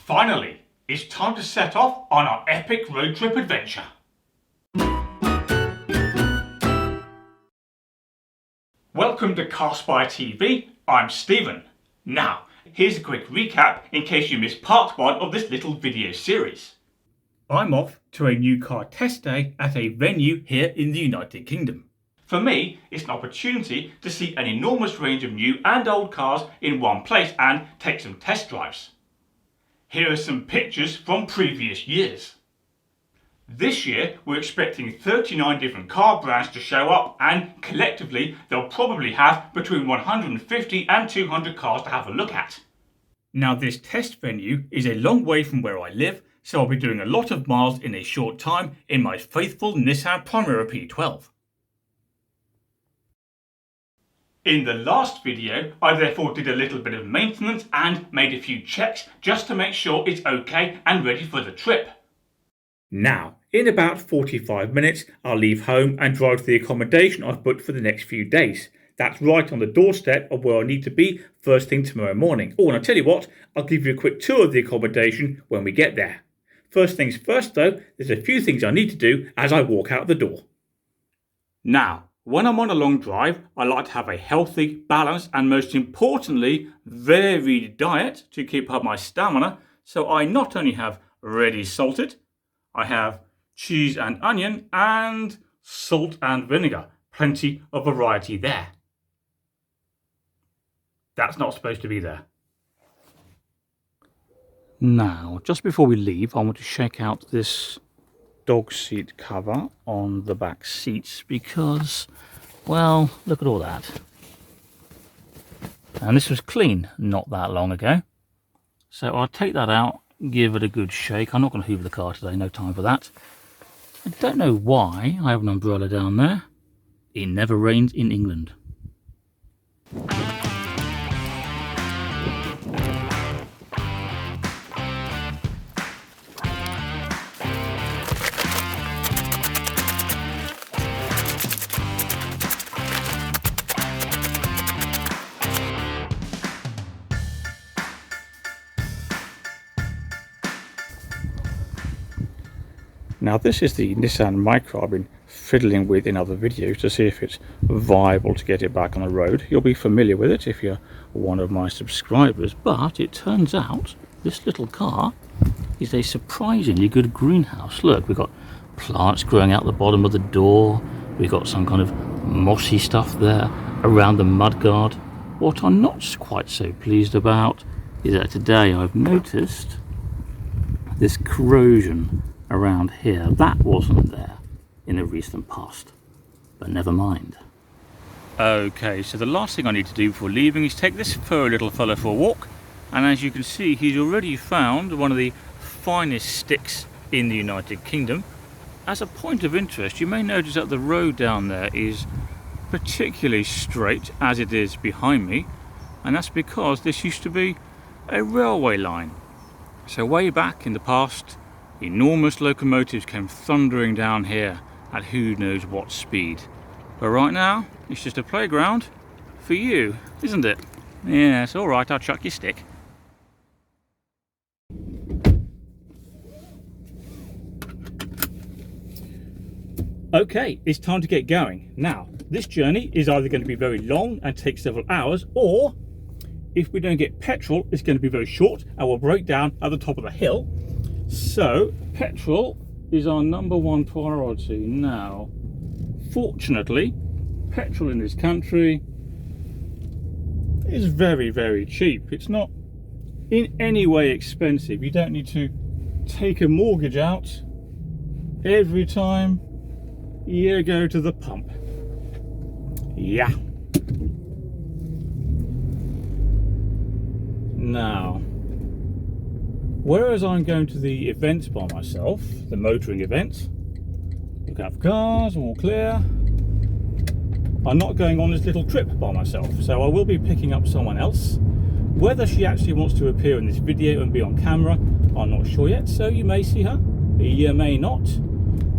Finally, it's time to set off on our epic road trip adventure. Welcome to CarSpyTV, I'm Stephen. Now, here's a quick recap in case you missed part 1 of this little video series. I'm off to a new car test day at a venue here in the United Kingdom. For me, it's an opportunity to see an enormous range of new and old cars in one place and take some test drives. Here are some pictures from previous years. This year, we're expecting 39 different car brands to show up, and collectively, they'll probably have between 150 and 200 cars to have a look at. Now, this test venue is a long way from where I live, so I'll be doing a lot of miles in a short time in my faithful Nissan Primera P12. In the last video, I therefore did a little bit of maintenance and made a few checks just to make sure it's okay and ready for the trip. Now, in about 45 minutes, I'll leave home and drive to the accommodation I've booked for the next few days. That's right on the doorstep of where I need to be first thing tomorrow morning. Oh, and I'll tell you what, I'll give you a quick tour of the accommodation when we get there. First things first though, there's a few things I need to do as I walk out the door. Now, when I'm on a long drive, I like to have a healthy, balanced and most importantly, varied diet to keep up my stamina. So I not only have ready salted, I have cheese and onion and salt and vinegar. Plenty of variety there. That's not supposed to be there. Now, just before we leave, I want to shake out this dog seat cover on the back seats because, well, look at all that. And this was clean not that long ago. So I'll take that out, give it a good shake. I'm not going to hoover the car today, no time for that. I don't know why I have an umbrella down there. It never rains in England. Now this is the Nissan Micra I've been fiddling with in other videos to see if it's viable to get it back on the road. You'll be familiar with it if you're one of my subscribers, but it turns out this little car is a surprisingly good greenhouse. Look, we've got plants growing out the bottom of the door, we've got some kind of mossy stuff there around the mudguard. What I'm not quite so pleased about is that today I've noticed this corrosion around here. That wasn't there in the recent past, but never mind. Okay, so the last thing I need to do before leaving is take this furry little fella for a walk, and as you can see, he's already found one of the finest sticks in the United Kingdom. As a point of interest, you may notice that the road down there is particularly straight as it is behind me, and that's because this used to be a railway line. So way back in the past, enormous locomotives came thundering down here at who knows what speed. But right now, it's just a playground for you, isn't it? Yes, alright, I'll chuck your stick. Okay, it's time to get going. Now, this journey is either going to be very long and take several hours, or if we don't get petrol, it's going to be very short and we'll break down at the top of the hill. So, petrol is our number one priority. Now, fortunately, petrol in this country is very, very cheap. It's not in any way expensive. You don't need to take a mortgage out every time you go to the pump. Yeah. Now, whereas I'm going to the events by myself, the motoring events, look out for cars, all clear, I'm not going on this little trip by myself, so I will be picking up someone else. Whether she actually wants to appear in this video and be on camera, I'm not sure yet, so you may see her, you may not.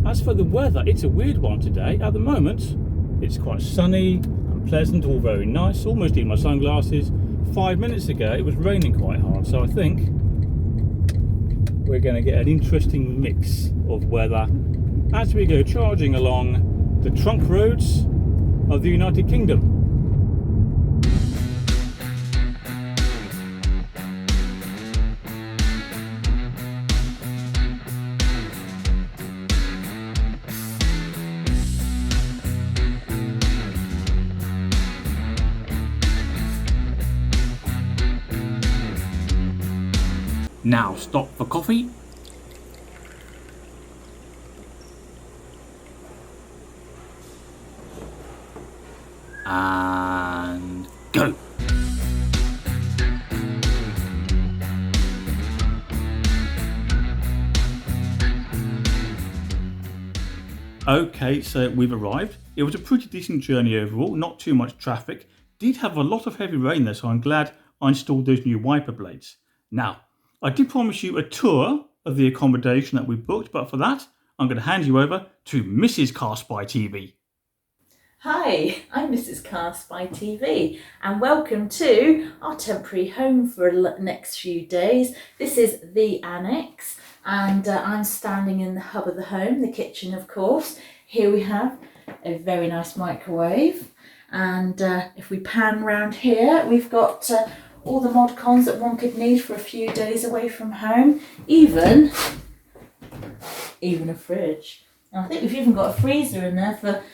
As for the weather, it's a weird one today. At the moment, it's quite sunny and pleasant, all very nice, almost in my sunglasses. 5 minutes ago, it was raining quite hard, so I think we're going to get an interesting mix of weather as we go charging along the trunk roads of the United Kingdom. Now stop for coffee. And go. Okay, so we've arrived. It was a pretty decent journey overall, not too much traffic. Did have a lot of heavy rain though, so I'm glad I installed those new wiper blades. Now, I did promise you a tour of the accommodation that we booked, but for that, I'm going to hand you over to Mrs. CarSpyTV. Hi, I'm Mrs. CarSpyTV and welcome to our temporary home for the next few days. This is the annex and I'm standing in the hub of the home, the kitchen of course. Here we have a very nice microwave and if we pan round here we've got all the mod cons that one could need for a few days away from home, even a fridge. And I think we've even got a freezer in there for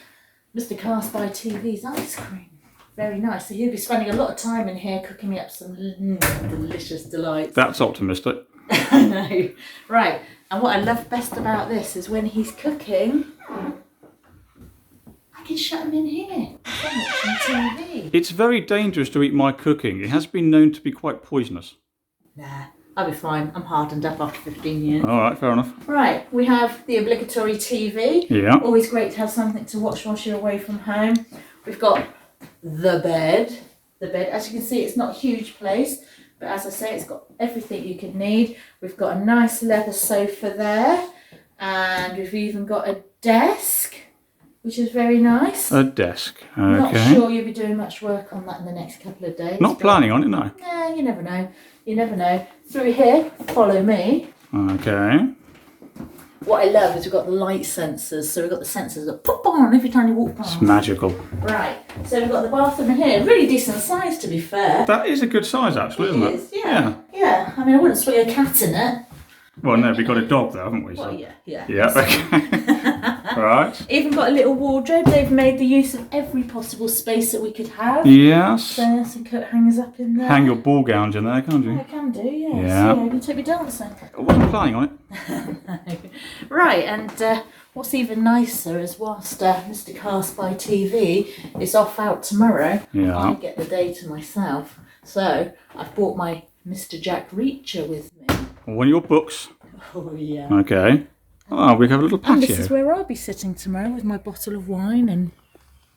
Mr. CarSpyTV's ice cream. Very nice. So he'll be spending a lot of time in here cooking me up some delicious delights. That's optimistic. I know. Right. And what I love best about this is when he's cooking, I can shut him in here. I'm watching TV. It's very dangerous to eat my cooking. It has been known to be quite poisonous. Nah, I'll be fine. I'm hardened up after 15 years. All right, fair enough. Right, we have the obligatory TV. Yeah. Always great to have something to watch whilst you're away from home. We've got the bed. The bed, as you can see, it's not a huge place, but as I say, it's got everything you could need. We've got a nice leather sofa there, and we've even got a desk, which is very nice. A desk, okay. Not sure you'll be doing much work on that in the next couple of days. Not planning on it, no. Nah, you never know. You never know. Through here, follow me. Okay. What I love is we've got the light sensors. So we've got the sensors that pop on every time you walk past. It's magical. Right. So we've got the bathroom in here. Really decent size, to be fair. That is a good size, actually, isn't it? It is, yeah. Yeah. I mean, I wouldn't swing a cat in it. Well, no, we've got a dog though, haven't we? Well, yeah. Yeah, okay. Right. Even got a little wardrobe. They've made the use of every possible space that we could have. Yes. So there's some coat hangers up in there. Hang your ball gowns in there, can't you? I can do, yes. Yeah. You can take me dancing. I wasn't planning on it. No. Right, and what's even nicer is whilst Mr. CarSpyTV is off out tomorrow, Yeah. I get the day to myself. So I've brought my Mr. Jack Reacher with me. One of your books. Oh yeah. Okay. Oh, we have a little patio. And this is where I'll be sitting tomorrow with my bottle of wine and...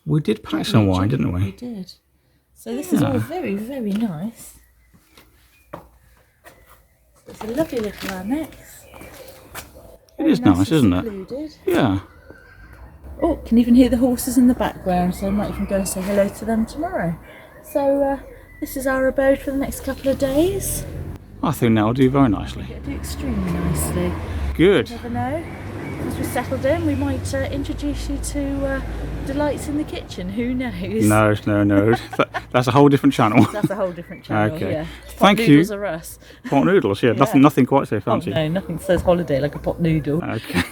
We did pack some wine, didn't we? We did. So this is all very, very nice. It's a lovely little annex. It is nice, isn't it? Yeah. Oh, can even hear the horses in the background, so I might even go and say hello to them tomorrow. So this is our abode for the next couple of days. I think that'll do very nicely. It'll do extremely nicely. Good. You never know. As we're settled in, we might introduce you to delights in the kitchen. Who knows? No. That's a whole different channel. That's a whole different channel. Okay. Yeah. Thank you. Pot noodles are us. Pot noodles, yeah. Yeah. Nothing quite so fancy. Oh, no, nothing says holiday like a pot noodle. Okay.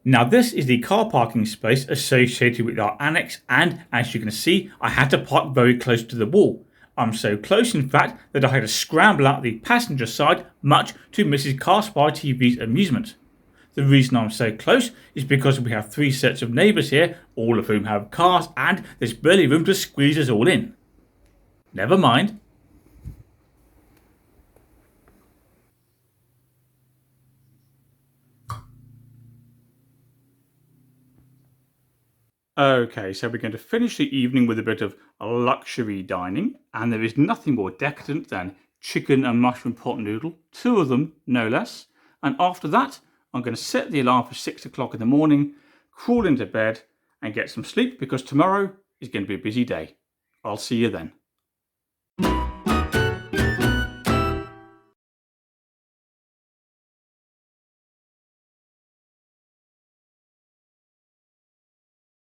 Now this is the car parking space associated with our annex, and as you can see, I had to park very close to the wall. I'm so close in fact that I had to scramble out the passenger side, much to Mrs. CarSpyTV's amusement. The reason I'm so close is because we have 3 sets of neighbours here, all of whom have cars, and there's barely room to squeeze us all in. Never mind. Okay, so we're going to finish the evening with a bit of luxury dining, and there is nothing more decadent than chicken and mushroom pot noodle, 2 of them, no less. And after that, I'm going to set the alarm for 6 o'clock in the morning, crawl into bed, and get some sleep because tomorrow is going to be a busy day. I'll see you then.